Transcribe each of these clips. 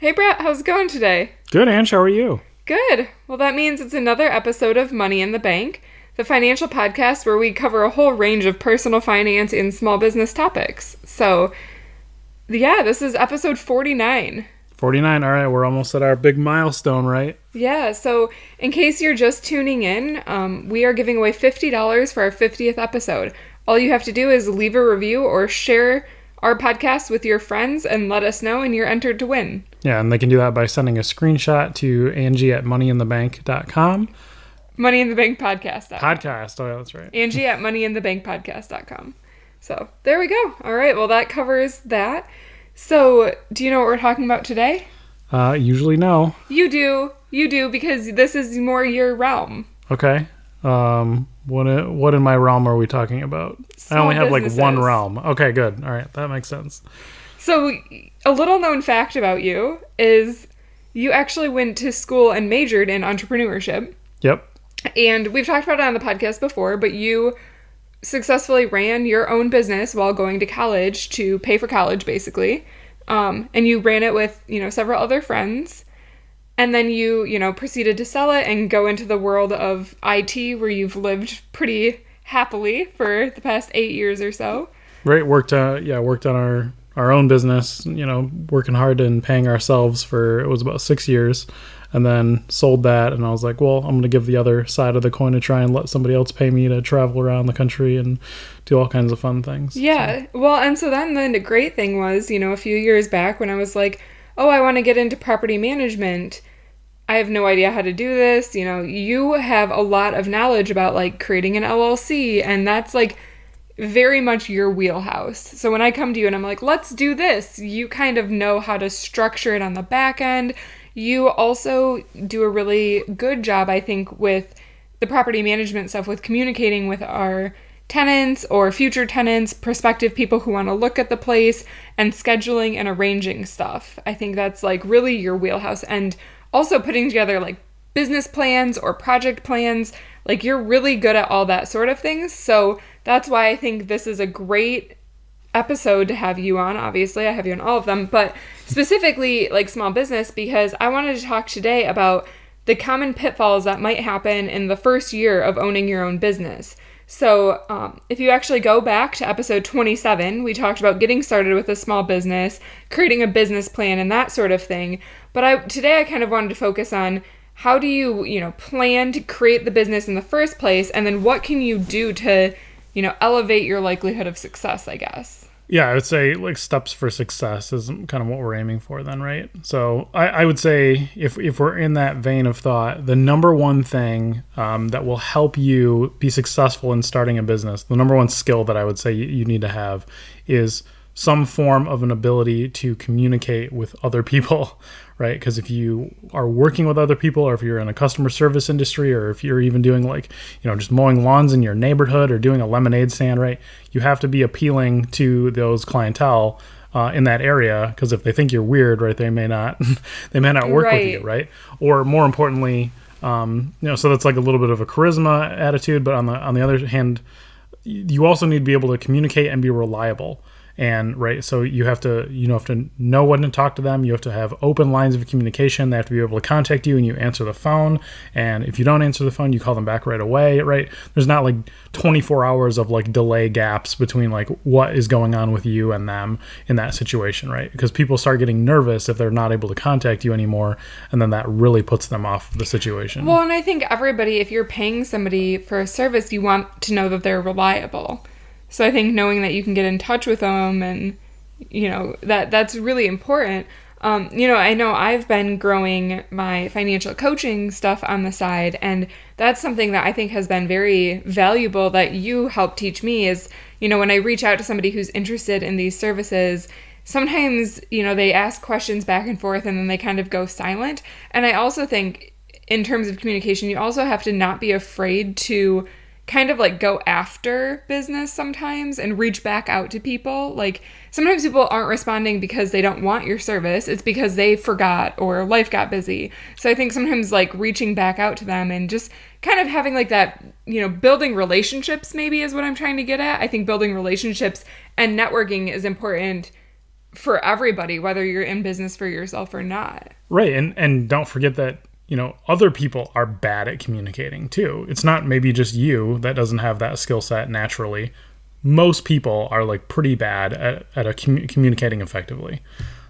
Hey Brett, how's it going today? Good, Ange. How are you? Good. Well, that means it's another episode of Money in the Bank, the financial podcast where we cover a whole range of personal finance and small business topics. So, yeah, this is episode 49. 49. All right, we're almost at our big milestone, right? Yeah, so in case you're just tuning in, we are giving away $50 for our 50th episode. All you have to do is leave a review or share our podcast with your friends and let us know, and you're entered to win. Yeah, and they can do that by sending a screenshot to Angie at moneyinthebank.com. Moneyinthebankpodcast.com. Podcast. Oh, yeah, that's right. Angie at moneyinthebankpodcast.com. So there we go. All right, well, that covers that. So do you know what we're talking about today? Usually no. You do, because this is more your realm. Okay. What in my realm are we talking about? Small I only have businesses. like one realm. Okay, good. All right, that makes sense. So a little known fact about you is you actually went to school and majored in entrepreneurship. Yep. And we've talked about it on the podcast before, but you successfully ran your own business while going to college to pay for college, basically. And you ran it with, several other friends. And then you proceeded to sell it and go into the world of IT, where you've lived pretty happily for the past 8 years or so. Right. Worked on our own business, working hard and paying ourselves for, it was about 6 years. And then sold that, and I was like, well, I'm going to give the other side of the coin a try and let somebody else pay me to travel around the country and do all kinds of fun things. Yeah. So. Well, and so then the great thing was, a few years back when I was like, oh, I want to get into property management. I have no idea how to do this. You have a lot of knowledge about like creating an LLC, and that's like very much your wheelhouse. So when I come to you and I'm like, let's do this, you kind of know how to structure it on the back end. You also do a really good job, I think, with the property management stuff, with communicating with our tenants or future tenants, prospective people who want to look at the place, and scheduling and arranging stuff. I think that's like really your wheelhouse. And also putting together like business plans or project plans. Like you're really good at all that sort of things. So that's why I think this is a great episode to have you on. Obviously, I have you on all of them, but specifically like small business, because I wanted to talk today about the common pitfalls that might happen in the first year of owning your own business. So if you actually go back to episode 27, we talked about getting started with a small business, creating a business plan, and that sort of thing. But today I kind of wanted to focus on how do you, plan to create the business in the first place, and then what can you do to elevate your likelihood of success, I guess. Yeah, I would say like steps for success is kind of what we're aiming for then, right? So I would say if we're in that vein of thought, the number one thing that will help you be successful in starting a business, the number one skill that I would say you need to have is some form of an ability to communicate with other people, right? Because if you are working with other people, or if you're in a customer service industry, or if you're even doing like, just mowing lawns in your neighborhood or doing a lemonade stand, right? You have to be appealing to those clientele in that area, because if they think you're weird, right, they may not work with you, right? Or more importantly, so that's like a little bit of a charisma attitude, but on the other hand, you also need to be able to communicate and be reliable. And right, so you have to know when to talk to them. You have to have open lines of communication. They have to be able to contact you, and you answer the phone. And if you don't answer the phone, you call them back right away, right? There's not like 24 hours of like delay gaps between like what is going on with you and them in that situation, right? Because people start getting nervous if they're not able to contact you anymore, and then that really puts them off the situation. Well, and I think everybody, if you're paying somebody for a service, you want to know that they're reliable. So I think knowing that you can get in touch with them and, that's really important. I know I've been growing my financial coaching stuff on the side, and that's something that I think has been very valuable that you helped teach me is, when I reach out to somebody who's interested in these services, sometimes, they ask questions back and forth and then they kind of go silent. And I also think in terms of communication, you also have to not be afraid to kind of like go after business sometimes and reach back out to people. Like sometimes people aren't responding because they don't want your service. It's because they forgot or life got busy. So I think sometimes like reaching back out to them and just kind of having like that, building relationships maybe is what I'm trying to get at. I think building relationships and networking is important for everybody, whether you're in business for yourself or not. Right. And don't forget that, other people are bad at communicating too. It's not maybe just you that doesn't have that skill set naturally. Most people are like pretty bad at communicating effectively.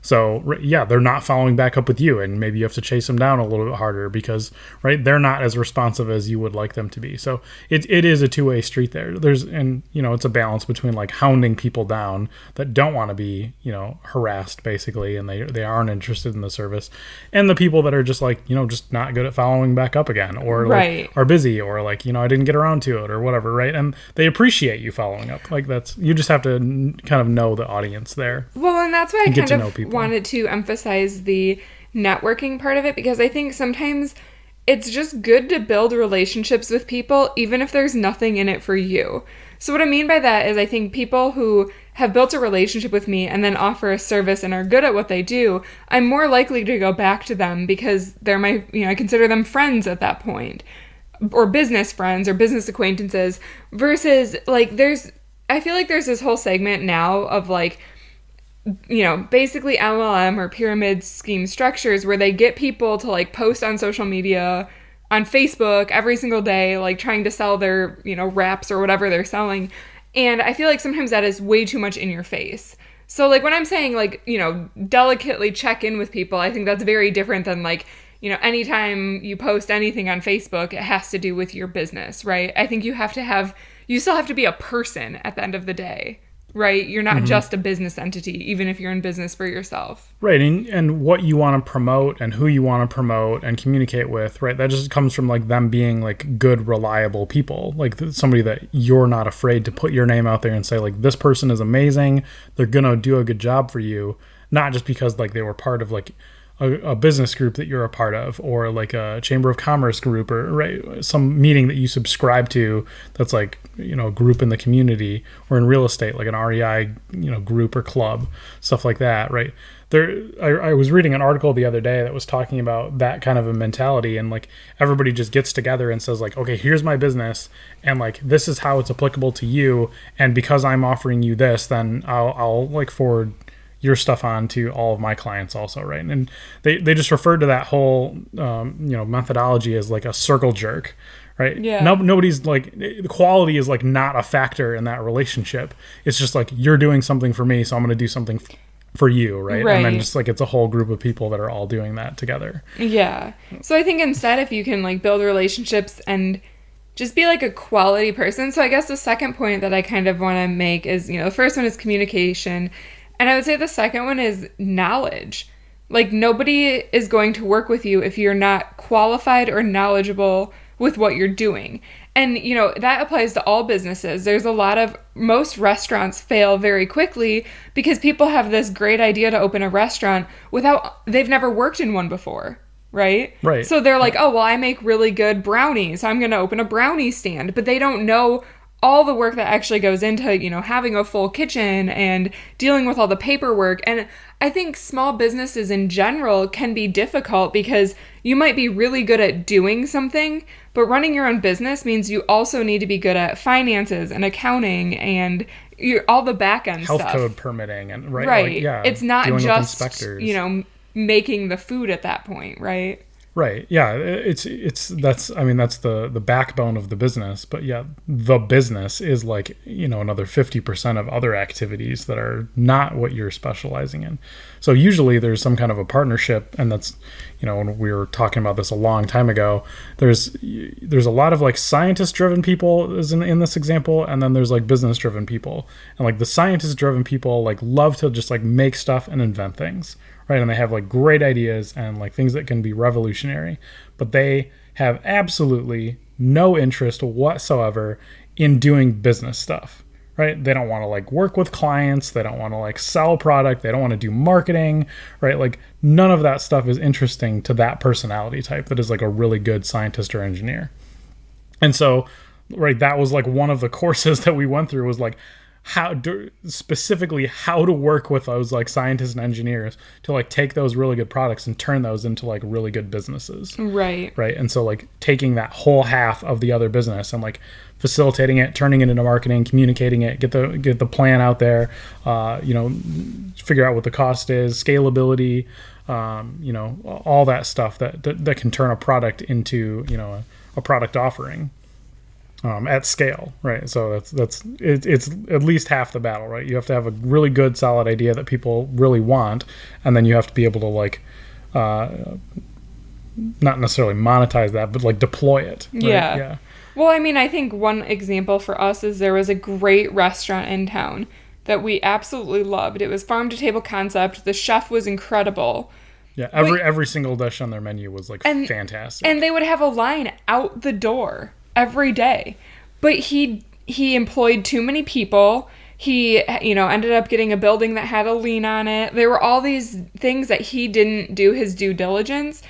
So yeah, they're not following back up with you, and maybe you have to chase them down a little bit harder because they're not as responsive as you would like them to be. So it is a two-way street there. It's a balance between like hounding people down that don't want to be harassed basically, and they aren't interested in the service, and the people that are just like just not good at following back up again, or like are busy, or like I didn't get around to it or whatever, right? And they appreciate you following up. Like you just have to kind of know the audience there. Well, and that's why I kind of wanted to emphasize the networking part of it, because I think sometimes it's just good to build relationships with people even if there's nothing in it for you. So what I mean by that is I think people who have built a relationship with me and then offer a service and are good at what they do, I'm more likely to go back to them because they're my, I consider them friends at that point, or business friends or business acquaintances, versus like I feel like there's this whole segment now of like, basically MLM or pyramid scheme structures where they get people to like post on social media, on Facebook every single day, like trying to sell their, wraps or whatever they're selling. And I feel like sometimes that is way too much in your face. So like when I'm saying like, delicately check in with people, I think that's very different than like, anytime you post anything on Facebook, it has to do with your business, right? I think you still have to be a person at the end of the day. Right? You're not just a business entity, even if you're in business for yourself. Right. And what you want to promote and who you want to promote and communicate with, right? That just comes from like them being like good, reliable people, like somebody that you're not afraid to put your name out there and say like, this person is amazing. They're going to do a good job for you. Not just because like they were part of like a business group that you're a part of, or like a chamber of commerce group, or some meeting that you subscribe to that's like a group in the community, or in real estate like an REI group or club, stuff like that, right? I was reading an article the other day that was talking about that kind of a mentality, and like everybody just gets together and says like, okay, here's my business, and like this is how it's applicable to you, and because I'm offering you this, then I'll like forward your stuff on to all of my clients also, right? And they just referred to that whole methodology as like a circle jerk, right? Yeah. Nobody's like, the quality is like not a factor in that relationship. It's just like, you're doing something for me, so I'm going to do something for you, right? And then just like it's a whole group of people that are all doing that together. Yeah. So I think instead, if you can like build relationships and just be like a quality person. So I guess the second point that I kind of want to make is, the first one is communication. And I would say the second one is knowledge. Like nobody is going to work with you if you're not qualified or knowledgeable with what you're doing. And, that applies to all businesses. Most restaurants fail very quickly because people have this great idea to open a restaurant they've never worked in one before, right? Right. So they're like, oh, well, I make really good brownies, so I'm going to open a brownie stand. But they don't know all the work that actually goes into, having a full kitchen and dealing with all the paperwork. And I think small businesses in general can be difficult because you might be really good at doing something, but running your own business means you also need to be good at finances and accounting and all the back end stuff. Health code permitting and right. Like, yeah, it's not just making the food at that point, right? Right. Yeah. That's the backbone of the business. But yeah, the business is like, another 50% of other activities that are not what you're specializing in. So usually there's some kind of a partnership, and that's, when we were talking about this a long time ago, there's a lot of like scientist driven people is in this example. And then there's like business driven people, and like the scientist driven people like love to just like make stuff and invent things. Right, and they have like great ideas and like things that can be revolutionary, but they have absolutely no interest whatsoever in doing business stuff, right? They don't want to like work with clients. They don't want to like sell product. They don't want to do marketing, right? Like none of that stuff is interesting to that personality type that is like a really good scientist or engineer. And so, right, that was like one of the courses that we went through was like, specifically how to work with those like scientists and engineers to like take those really good products and turn those into like really good businesses. Right. Right. And so like taking that whole half of the other business and like facilitating it, turning it into marketing, communicating it, get the plan out there, figure out what the cost is, scalability, all that stuff that can turn a product into, a product offering. At scale, right? So it's at least half the battle, right? You have to have a really good, solid idea that people really want, and then you have to be able to like, not necessarily monetize that, but like deploy it. Right? Yeah. Well, I mean, I think one example for us is there was a great restaurant in town that we absolutely loved. It was farm to table concept. The chef was incredible. Yeah, every single dish on their menu was like fantastic, and they would have a line out the door every day, but he employed too many people. He ended up getting a building that had a lien on it. There were all these things that he didn't do his due diligence,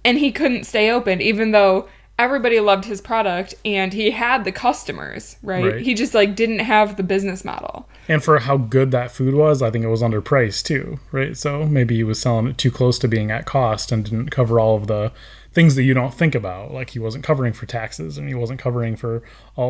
and he couldn't stay open even though everybody loved his product and he had the customers, right? He just like didn't have the business model. And for how good that food was, I think it was underpriced too, right? So maybe he was selling it too close to being at cost and didn't cover all of the things that you don't think about. Like he wasn't covering for taxes and he wasn't covering for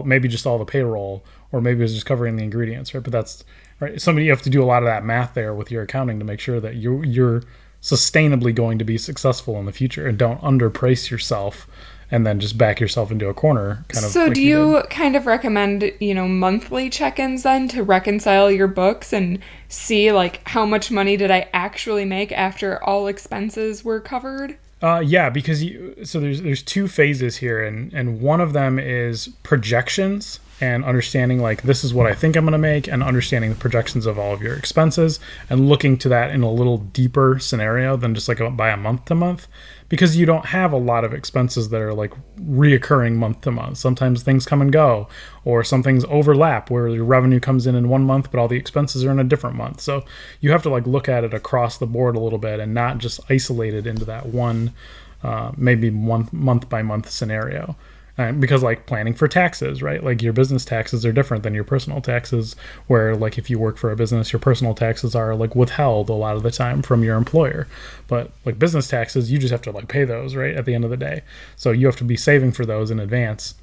maybe just all the payroll, or maybe it was just covering the ingredients, right? But that's right. You have to do a lot of that math there with your accounting to make sure that you're sustainably going to be successful in the future, and don't underprice yourself and then just back yourself into a corner. So like do you kind of recommend, monthly check-ins then to reconcile your books and see like how much money did I actually make after all expenses were covered? Yeah, because there's two phases here, and one of them is projections and understanding like this is what I think I'm going to make, and understanding the projections of all of your expenses and looking to that in a little deeper scenario than just like by a month to month, because you don't have a lot of expenses that are like reoccurring month to month. Sometimes things come and go, or some things overlap where your revenue comes in one month but all the expenses are in a different month. So you have to like look at it across the board a little bit and not just isolate it into that one maybe month by month scenario. Because like planning for taxes, right? Like your business taxes are different than your personal taxes, where like if you work for a business, your personal taxes are like withheld a lot of the time from your employer. But like business taxes, you just have to like pay those, right, at the end of the day. So you have to be saving for those in advance,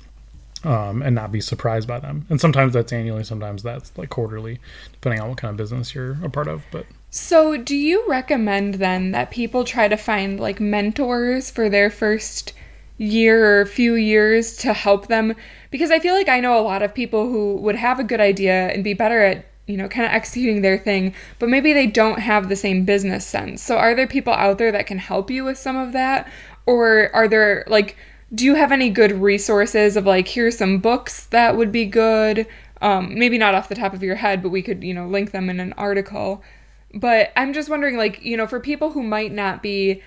and not be surprised by them. And sometimes that's annually, sometimes that's like quarterly, depending on what kind of business you're a part of. But so do you recommend then that people try to find like mentors for their first year or few years to help them? Because I feel like I know a lot of people who would have a good idea and be better at, kind of executing their thing, but maybe they don't have the same business sense. So are there people out there that can help you with some of that? Or are there like, do you have any good resources of like, here's some books that would be good? Maybe not off the top of your head, but we could, link them in an article. But I'm just wondering, like, for people who might not be,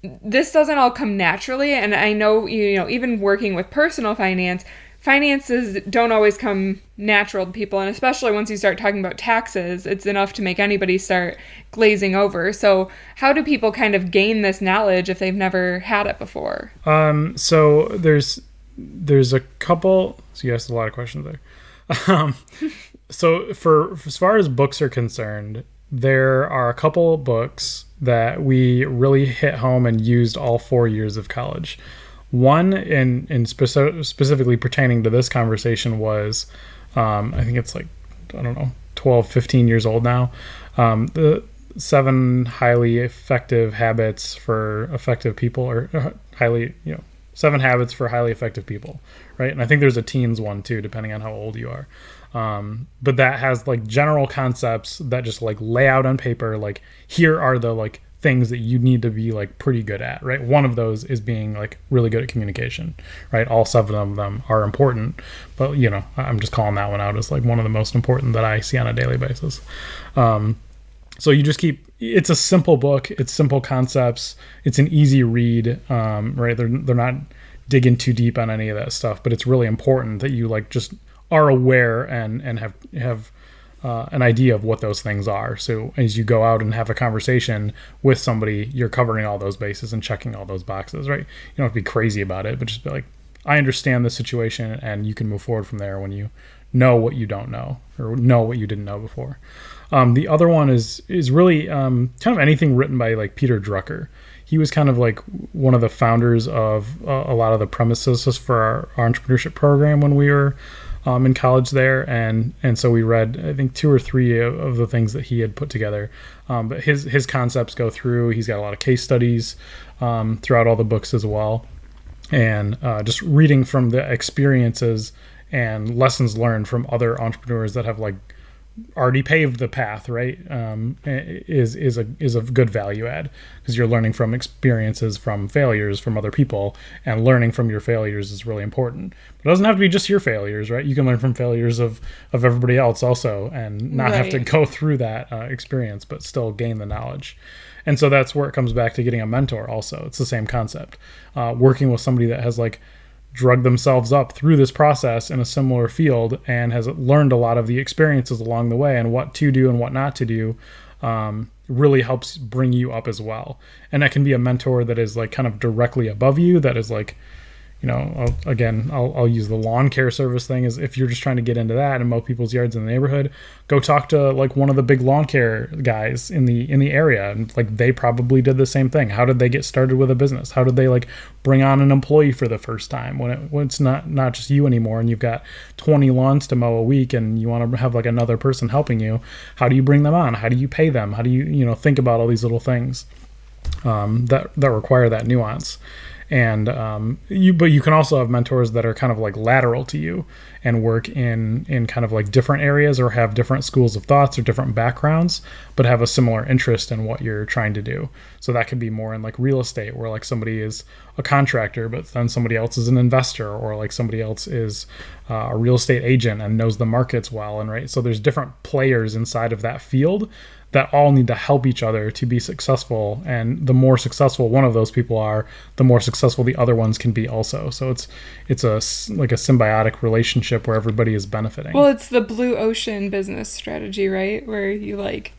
this doesn't all come naturally, and I know, even working with personal finances don't always come natural to people, and especially once you start talking about taxes, it's enough to make anybody start glazing over. So how do people kind of gain this knowledge if they've never had it before? So there's a couple, so you asked a lot of questions there. So for as far as books are concerned, there are a couple books that we really hit home and used all 4 years of college. One, in specifically pertaining to this conversation, was, I think it's like, 12, 15 years old now. The 7 highly effective habits for effective people, or 7 habits for highly effective people, right? And I think there's a teens one too, depending on how old you are. But that has like general concepts that just like lay out on paper, like here are the like things that you need to be like pretty good at, right? One of those is being like really good at communication, right? All 7 of them are important, but I'm just calling that one out as like one of the most important that I see on a daily basis. So you just it's a simple book, it's simple concepts, it's an easy read, right? They're not digging too deep on any of that stuff, but it's really important that you like just are aware and have an idea of what those things are. So as you go out and have a conversation with somebody, you're covering all those bases and checking all those boxes, right? You don't have to be crazy about it, but just be like, I understand the situation, and you can move forward from there when you know what you don't know or know what you didn't know before. The other one is really kind of anything written by like Peter Drucker. He was kind of like one of the founders of a lot of the premises for our entrepreneurship program when we were in college there, and so we read I think 2 or 3 of the things that he had put together. But his concepts go through. He's got a lot of case studies throughout all the books as well, and just reading from the experiences and lessons learned from other entrepreneurs that have like already paved the path, right? Is a good value add, because you're learning from experiences, from failures from other people, and learning from your failures is really important. But it doesn't have to be just your failures, right? You can learn from failures of everybody else also, and not have to go through that experience, but still gain the knowledge. And so that's where it comes back to getting a mentor also. It's the same concept. Working with somebody that has like drug themselves up through this process in a similar field and has learned a lot of the experiences along the way and what to do and what not to do, really helps bring you up as well. And that can be a mentor that is like kind of directly above you, that is like, you know, I'll use the lawn care service thing, as if you're just trying to get into that and mow people's yards in the neighborhood, go talk to like one of the big lawn care guys in the area, and like they probably did the same thing. How did they get started with a business? How did they like bring on an employee for the first time when it's not just you anymore and you've got 20 lawns to mow a week and you want to have like another person helping you? How do you bring them on? How do you pay them? How do you think about all these little things that require that nuance? And but you can also have mentors that are kind of like lateral to you and work in kind of like different areas, or have different schools of thoughts or different backgrounds, but have a similar interest in what you're trying to do. So that could be more in like real estate, where like somebody is a contractor, but then somebody else is an investor, or like somebody else is a real estate agent and knows the markets well. And right, so there's different players inside of that field that all need to help each other to be successful. And the more successful one of those people are, the more successful the other ones can be also. So it's a like a symbiotic relationship where everybody is benefiting. Well, it's the blue ocean business strategy, right? Where you like,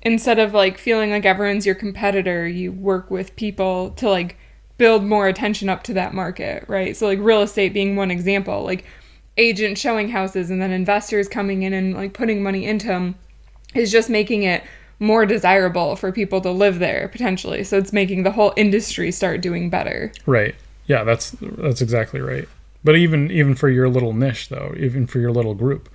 instead of like feeling like everyone's your competitor, you work with people to like build more attention up to that market, right? So like real estate being one example, like agents showing houses and then investors coming in and like putting money into them is just making it more desirable for people to live there potentially. So it's making the whole industry start doing better. Right. Yeah, that's exactly right. But even for your little niche though, even for your little group,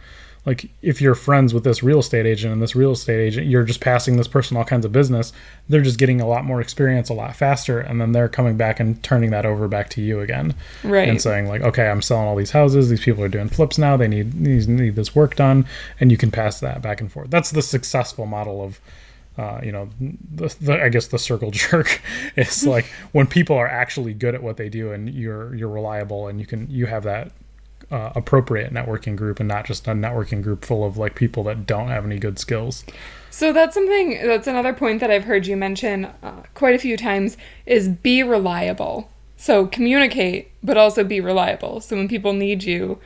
like if you're friends with this real estate agent and this real estate agent, you're just passing this person all kinds of business, they're just getting a lot more experience a lot faster, and then they're coming back and turning that over back to you again. Right. And saying like, okay, I'm selling all these houses, these people are doing flips now, they need this work done, and you can pass that back and forth. That's the successful model of I guess the circle jerk is like when people are actually good at what they do and you're reliable and you have that appropriate networking group, and not just a networking group full of like people that don't have any good skills. So that's another point that I've heard you mention quite a few times, is be reliable. So communicate, but also be reliable. So when people need you,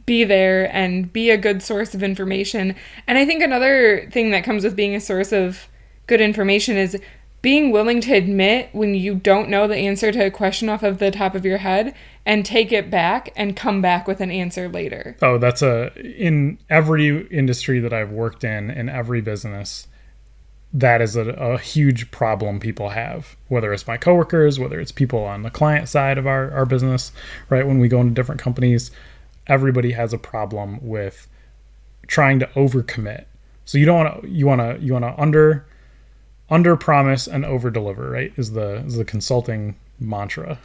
be there and be a good source of information. And I think another thing that comes with being a source of good information is being willing to admit when you don't know the answer to a question off of the top of your head, and take it back and come back with an answer later. Oh, that's in every industry that I've worked in every business, that is a huge problem people have, whether it's my coworkers, whether it's people on the client side of our business, right? When we go into different companies, everybody has a problem with trying to overcommit. So you want to under promise and over deliver, right? Is the consulting mantra.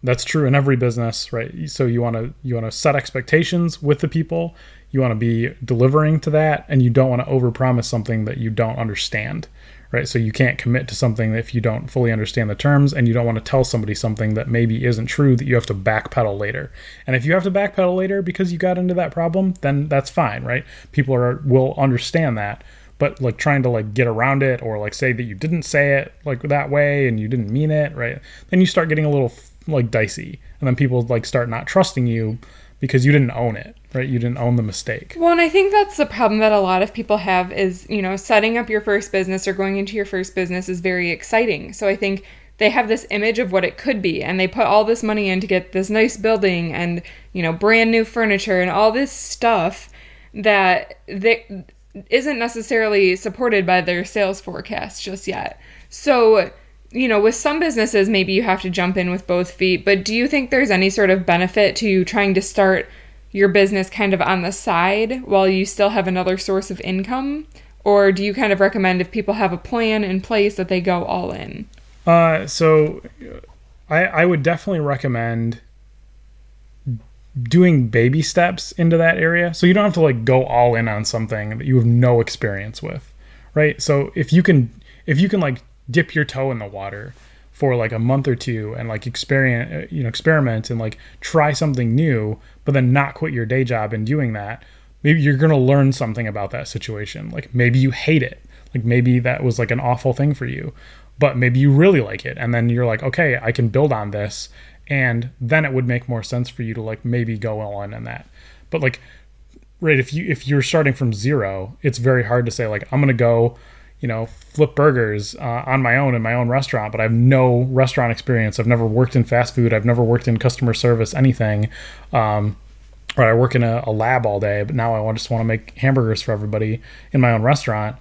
That's true in every business, right? So you want to set expectations with the people. You want to be delivering to that, and you don't want to overpromise something that you don't understand, right? So you can't commit to something if you don't fully understand the terms, and you don't want to tell somebody something that maybe isn't true that you have to backpedal later. And if you have to backpedal later because you got into that problem, then that's fine, right? People will understand that. But like trying to like get around it, or like say that you didn't say it like that way and you didn't mean it, right? Then you start getting a little like dicey, and then people like start not trusting you because you didn't own it, right? You didn't own the mistake. Well, and I think that's the problem that a lot of people have is, setting up your first business or going into your first business is very exciting. So I think they have this image of what it could be, and they put all this money in to get this nice building and, you know, brand new furniture and all this stuff that they isn't necessarily supported by their sales forecast just yet. So, you know, with some businesses, maybe you have to jump in with both feet, but do you think there's any sort of benefit to trying to start your business kind of on the side while you still have another source of income? Or do you kind of recommend if people have a plan in place that they go all in? So I would definitely recommend doing baby steps into that area. So you don't have to like go all in on something that you have no experience with, right? So if you can like dip your toe in the water for like a month or two and like experiment and like try something new, but then not quit your day job in doing that, maybe you're going to learn something about that situation. Like maybe you hate it. Like maybe that was like an awful thing for you, but maybe you really like it. And then you're like, okay, I can build on this. And then it would make more sense for you to like maybe go all in that. But like, right, if you're starting from zero, it's very hard to say like, I'm going to go, you know, flip burgers on my own in my own restaurant, but I have no restaurant experience. I've never worked in fast food. I've never worked in customer service, anything. Or I work in a lab all day, but now I just want to make hamburgers for everybody in my own restaurant.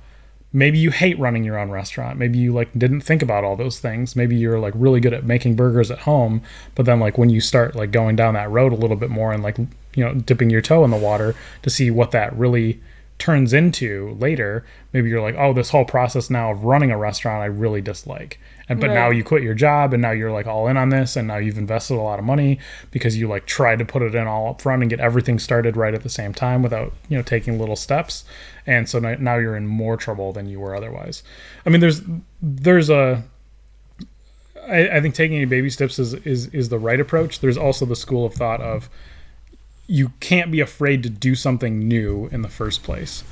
Maybe you hate running your own restaurant. Maybe you like didn't think about all those things. Maybe you're like really good at making burgers at home, but then like when you start like going down that road a little bit more and like, you know, dipping your toe in the water to see what that really turns into later, maybe you're like, oh, this whole process now of running a restaurant I really dislike. But right. Now you quit your job and now you're like all in on this, and now you've invested a lot of money because you like tried to put it in all up front and get everything started right at the same time without, you know, taking little steps. And so now you're in more trouble than you were otherwise. I mean, I think taking baby steps is the right approach. There's also the school of thought of you can't be afraid to do something new in the first place.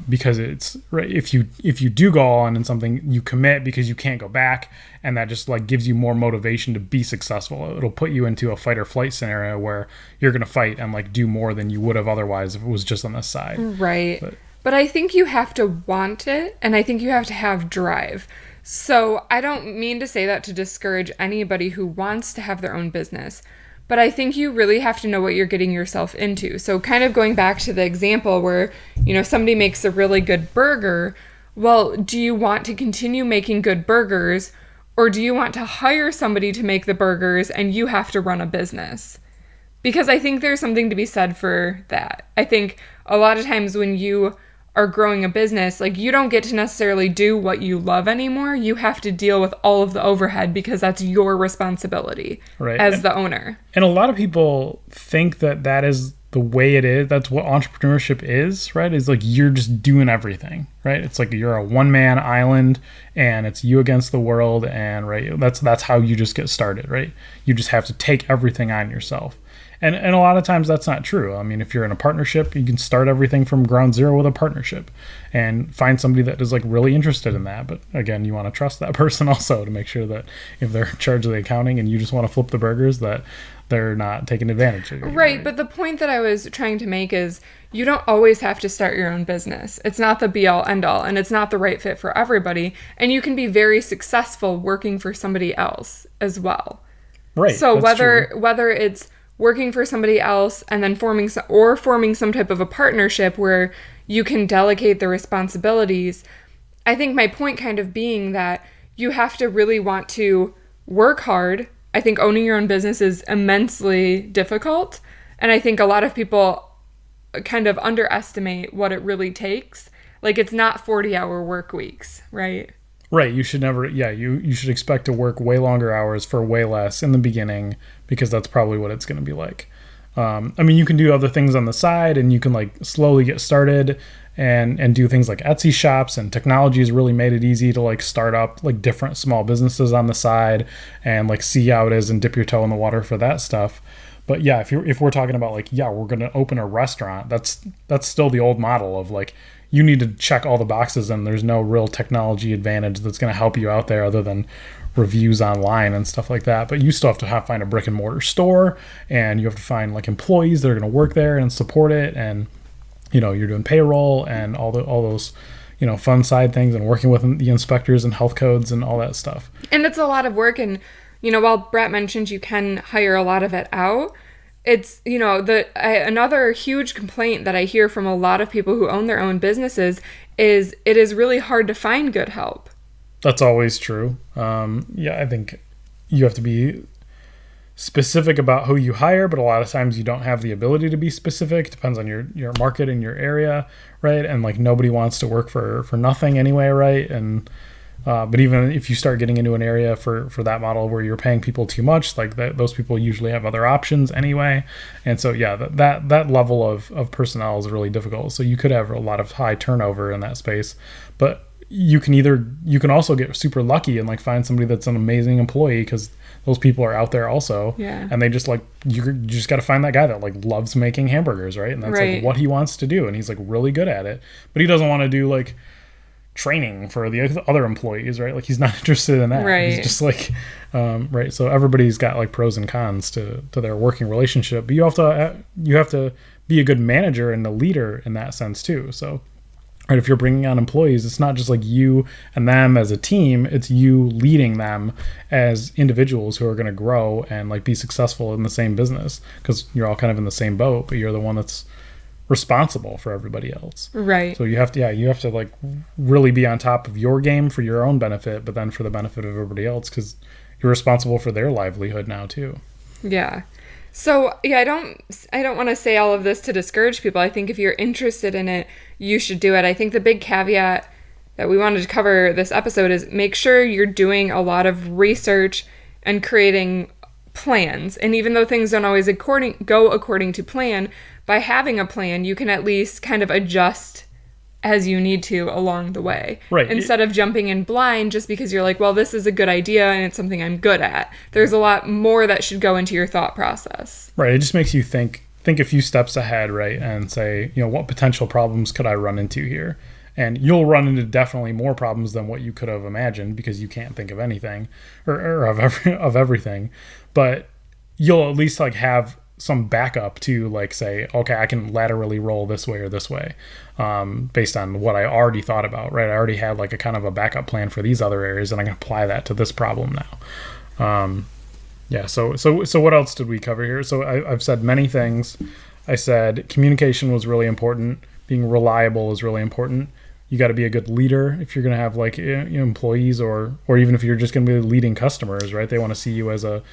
Because it's right. If you do go all in something, you commit because you can't go back, and that just like gives you more motivation to be successful. It'll put you into a fight or flight scenario where you're going to fight and like do more than you would have otherwise if it was just on this side. Right. But I think you have to want it, and I think you have to have drive. So I don't mean to say that to discourage anybody who wants to have their own business. But I think you really have to know what you're getting yourself into. So kind of going back to the example where, you know, somebody makes a really good burger. Well, do you want to continue making good burgers, or do you want to hire somebody to make the burgers and you have to run a business? Because I think there's something to be said for that. I think a lot of times when you are growing a business, like you don't get to necessarily do what you love anymore. You have to deal with all of the overhead because that's your responsibility as the owner. And a lot of people think that is the way it is. That's what entrepreneurship is, right? Is like you're just doing everything, right? It's like you're a one-man island and it's you against the world, and right, that's how you just get started, right? You just have to take everything on yourself. And a lot of times that's not true. I mean, if you're in a partnership, you can start everything from ground zero with a partnership and find somebody that is like really interested in that. But again, you want to trust that person also to make sure that if they're in charge of the accounting and you just want to flip the burgers, that they're not taking advantage of you. Right. But the point that I was trying to make is you don't always have to start your own business. It's not the be all end all, and it's not the right fit for everybody. And you can be very successful working for somebody else as well. Right. So whether it's working for somebody else and then forming some type of a partnership where you can delegate the responsibilities. I think my point kind of being that you have to really want to work hard. I think owning your own business is immensely difficult. And I think a lot of people kind of underestimate what it really takes. Like it's not 40-hour work weeks, right? Right. You should never, you should expect to work way longer hours for way less in the beginning, because that's probably what it's going to be like. I mean, you can do other things on the side and you can like slowly get started and do things like Etsy shops, and technology has really made it easy to like start up like different small businesses on the side and like see how it is and dip your toe in the water for that stuff. But yeah, if we're talking about like, we're going to open a restaurant, that's still the old model of like, you need to check all the boxes and there's no real technology advantage that's going to help you out there other than reviews online and stuff like that. But you still have to find a brick and mortar store, and you have to find like employees that are going to work there and support it. And, you know, you're doing payroll and all those, fun side things and working with the inspectors and health codes and all that stuff. And it's a lot of work. And, while Brett mentioned you can hire a lot of it out, it's, another huge complaint that I hear from a lot of people who own their own businesses is it is really hard to find good help. That's always true. I think you have to be specific about who you hire, but a lot of times you don't have the ability to be specific. Depends on your market and your area, right? And like nobody wants to work for nothing anyway, right? And but even if you start getting into an area for that model where you're paying people too much, like those people usually have other options anyway. And so that level of personnel is really difficult. So you could have a lot of high turnover in that space, but you can also get super lucky and like find somebody that's an amazing employee, because those people are out there also. Yeah. And they just like, you just got to find that guy that like loves making hamburgers, right? And that's like what he wants to do. And he's like really good at it, but he doesn't want to do like training for the other employees, right? Like he's not interested in that. Right. He's just like, right. So everybody's got like pros and cons to their working relationship, but you have to be a good manager and a leader in that sense too. So, right, if you're bringing on employees, it's not just like you and them as a team, it's you leading them as individuals who are going to grow and like be successful in the same business, because you're all kind of in the same boat, but you're the one that's responsible for everybody else. Right. So you have to like really be on top of your game for your own benefit, but then for the benefit of everybody else, because you're responsible for their livelihood now too. Yeah. So, I don't want to say all of this to discourage people. I think if you're interested in it, you should do it. I think the big caveat that we wanted to cover this episode is make sure you're doing a lot of research and creating plans. And even though things don't always go according to plan, by having a plan, you can at least kind of adjust as you need to along the way. Right. Instead of jumping in blind just because you're like, well, this is a good idea and it's something I'm good at. There's a lot more that should go into your thought process. Right. It just makes you think a few steps ahead, right? And say, what potential problems could I run into here? And you'll run into definitely more problems than what you could have imagined, because you can't think of anything or of everything. But you'll at least like have some backup to like say, okay, I can laterally roll this way or this way, based on what I already thought about, right? I already had like a kind of a backup plan for these other areas, and I can apply that to this problem now. So what else did we cover here? So I've said many things. I said communication was really important. Being reliable is really important. You got to be a good leader if you're going to have like employees, or even if you're just going to be leading customers, right? They want to see you as a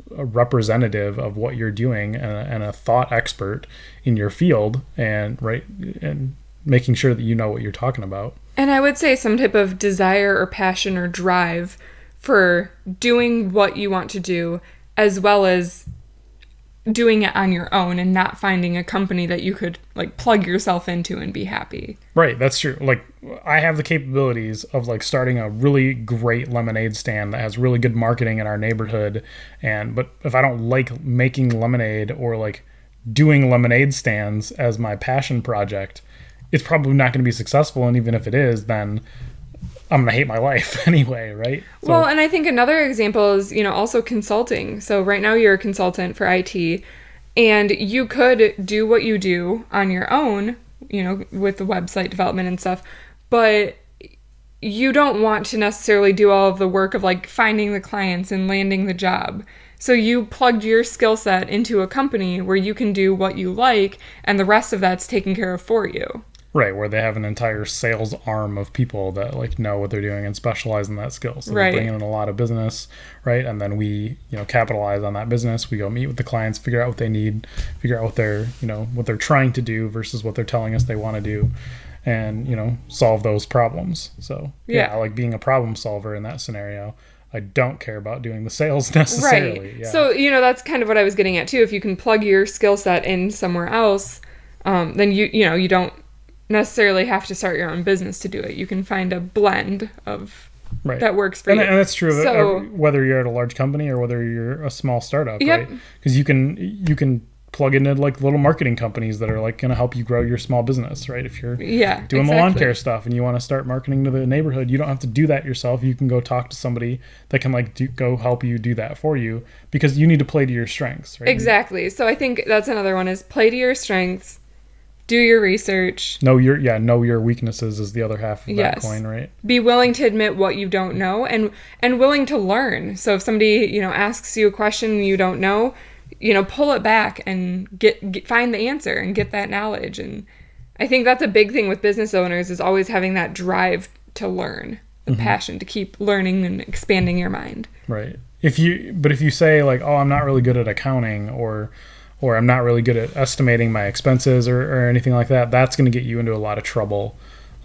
representative of what you're doing and a thought expert in your field, and making sure that you know what you're talking about. And I would say some type of desire or passion or drive for doing what you want to do, as well as doing it on your own and not finding a company that you could like plug yourself into and be happy. Right, that's true. Like I have the capabilities of like starting a really great lemonade stand that has really good marketing in our neighborhood, but if I don't like making lemonade or like doing lemonade stands as my passion project, it's probably not going to be successful. And even if it is, then I'm going to hate my life anyway, right? So, well, and I think another example is, also consulting. So right now you're a consultant for IT, and you could do what you do on your own, with the website development and stuff, but you don't want to necessarily do all of the work of like finding the clients and landing the job. So you plugged your skill set into a company where you can do what you like, and the rest of that's taken care of for you. Right, where they have an entire sales arm of people that like know what they're doing and specialize in that skill. So they bring in a lot of business, right? And then we, capitalize on that business. We go meet with the clients, figure out what they need, figure out what they're, what they're trying to do versus what they're telling us they want to do, and, solve those problems. So yeah, like being a problem solver in that scenario. I don't care about doing the sales necessarily. Right. Yeah. So, that's kind of what I was getting at too. If you can plug your skill set in somewhere else, then you don't necessarily have to start your own business to do it. You can find a blend of that works for you. And that's true. So, whether you're at a large company or whether you're a small startup, right? Because you can plug into like little marketing companies that are like going to help you grow your small business, right? If you're doing the lawn care stuff and you want to start marketing to the neighborhood, you don't have to do that yourself. You can go talk to somebody that can like go help you do that for you, because you need to play to your strengths, right? Exactly. So I think that's another one, is play to your strengths. Do your research. Know your weaknesses is the other half of that coin, right? Be willing to admit what you don't know and willing to learn. So if somebody, asks you a question you don't know, pull it back and find the answer and get that knowledge. And I think that's a big thing with business owners, is always having that drive to learn, the passion to keep learning and expanding your mind. Right. If you say like, oh, I'm not really good at accounting, or I'm not really good at estimating my expenses or anything like that, that's going to get you into a lot of trouble.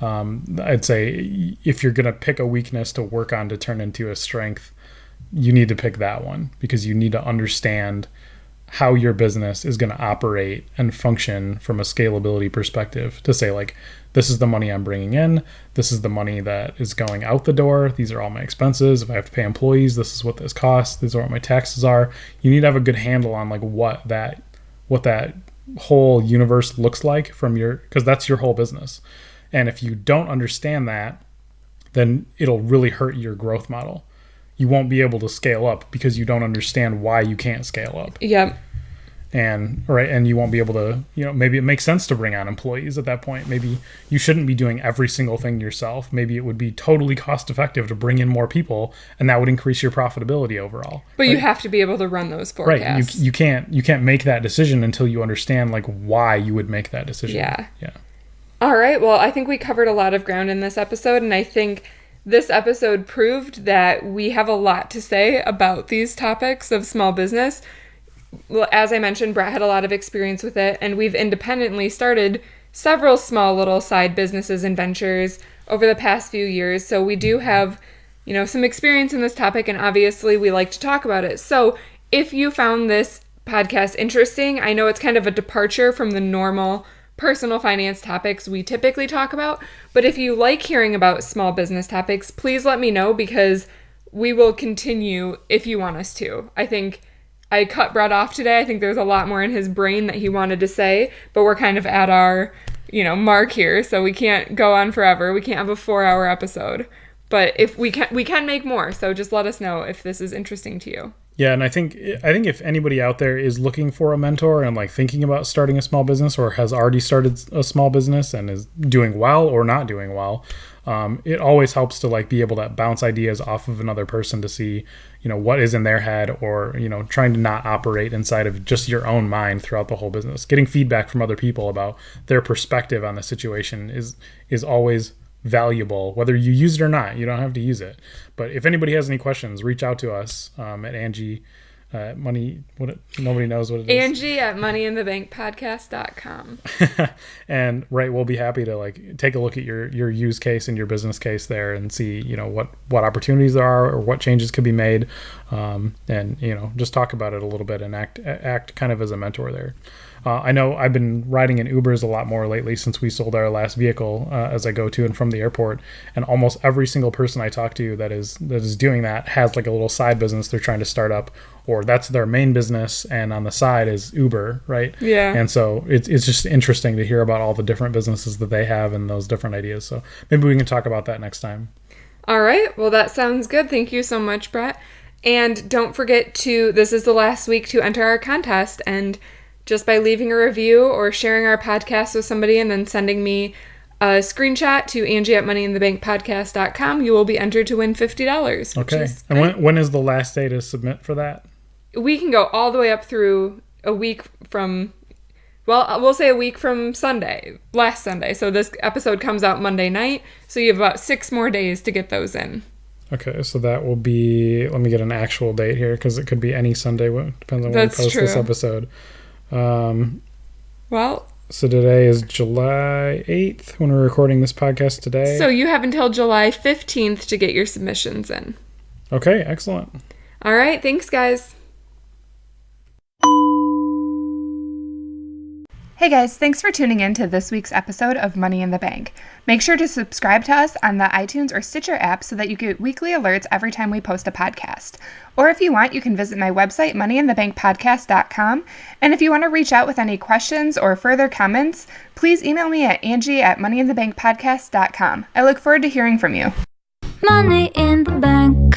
I'd say if you're going to pick a weakness to work on to turn into a strength, you need to pick that one, because you need to understand how your business is going to operate and function from a scalability perspective, to say like, this is the money I'm bringing in, this is the money that is going out the door, these are all my expenses. If I have to pay employees, this is what this costs, these are what my taxes are. You need to have a good handle on like what that whole universe looks like because that's your whole business. And if you don't understand that, then it'll really hurt your growth model. You won't be able to scale up because you don't understand why you can't scale up. Yep. And you won't be able to, maybe it makes sense to bring on employees at that point. Maybe you shouldn't be doing every single thing yourself. Maybe it would be totally cost effective to bring in more people, and that would increase your profitability overall. But you have to be able to run those forecasts. Right. You can't make that decision until you understand like why you would make that decision. Yeah. All right. Well, I think we covered a lot of ground in this episode, and I think this episode proved that we have a lot to say about these topics of small business. Well, as I mentioned, Brett had a lot of experience with it, and we've independently started several small little side businesses and ventures over the past few years. So we do have, some experience in this topic, and obviously we like to talk about it. So if you found this podcast interesting, I know it's kind of a departure from the normal personal finance topics we typically talk about, but if you like hearing about small business topics, please let me know, because we will continue if you want us to. I think I cut Brett off today. I think there's a lot more in his brain that he wanted to say, but we're kind of at our, mark here, so we can't go on forever. We can't have a 4-hour episode, but if we can make more. So just let us know if this is interesting to you. Yeah, and I think if anybody out there is looking for a mentor and like thinking about starting a small business, or has already started a small business and is doing well or not doing well, it always helps to like be able to bounce ideas off of another person to see, what is in their head, or, trying to not operate inside of just your own mind throughout the whole business. Getting feedback from other people about their perspective on the situation is always valuable, whether you use it or not. You don't have to use it. But if anybody has any questions, reach out to us at Angie nobody knows what it is. Angie at moneyinthebankpodcast.com. And we'll be happy to like take a look at your use case and your business case there and see, what opportunities there are or what changes could be made. And just talk about it a little bit and act kind of as a mentor there. I know I've been riding in Ubers a lot more lately since we sold our last vehicle as I go to and from the airport. And almost every single person I talk to that is doing that has like a little side business they're trying to start up, or that's their main business, and on the side is Uber, right? Yeah. And so it's just interesting to hear about all the different businesses that they have and those different ideas. So maybe we can talk about that next time. All right. Well, that sounds good. Thank you so much, Brett. And don't forget this is the last week to enter our contest, and just by leaving a review or sharing our podcast with somebody and then sending me a screenshot to Angie at moneyinthebankpodcast.com, you will be entered to win $50. Okay. And when is the last day to submit for that? We can go all the way up through a week from, we'll say a week from last Sunday. So this episode comes out Monday night. So you have about 6 more days to get those in. Okay, so that will be, let me get an actual date here, because it could be any Sunday. Depends on when we post this episode. So today is July 8th when we're recording this podcast today. So you have until July 15th to get your submissions in. Okay, excellent. All right, thanks guys. Hey guys, thanks for tuning in to this week's episode of Money in the Bank. Make sure to subscribe to us on the iTunes or Stitcher app so that you get weekly alerts every time we post a podcast. Or if you want, you can visit my website, moneyinthebankpodcast.com. And if you want to reach out with any questions or further comments, please email me at Angie at moneyinthebankpodcast.com. I look forward to hearing from you. Money in the bank.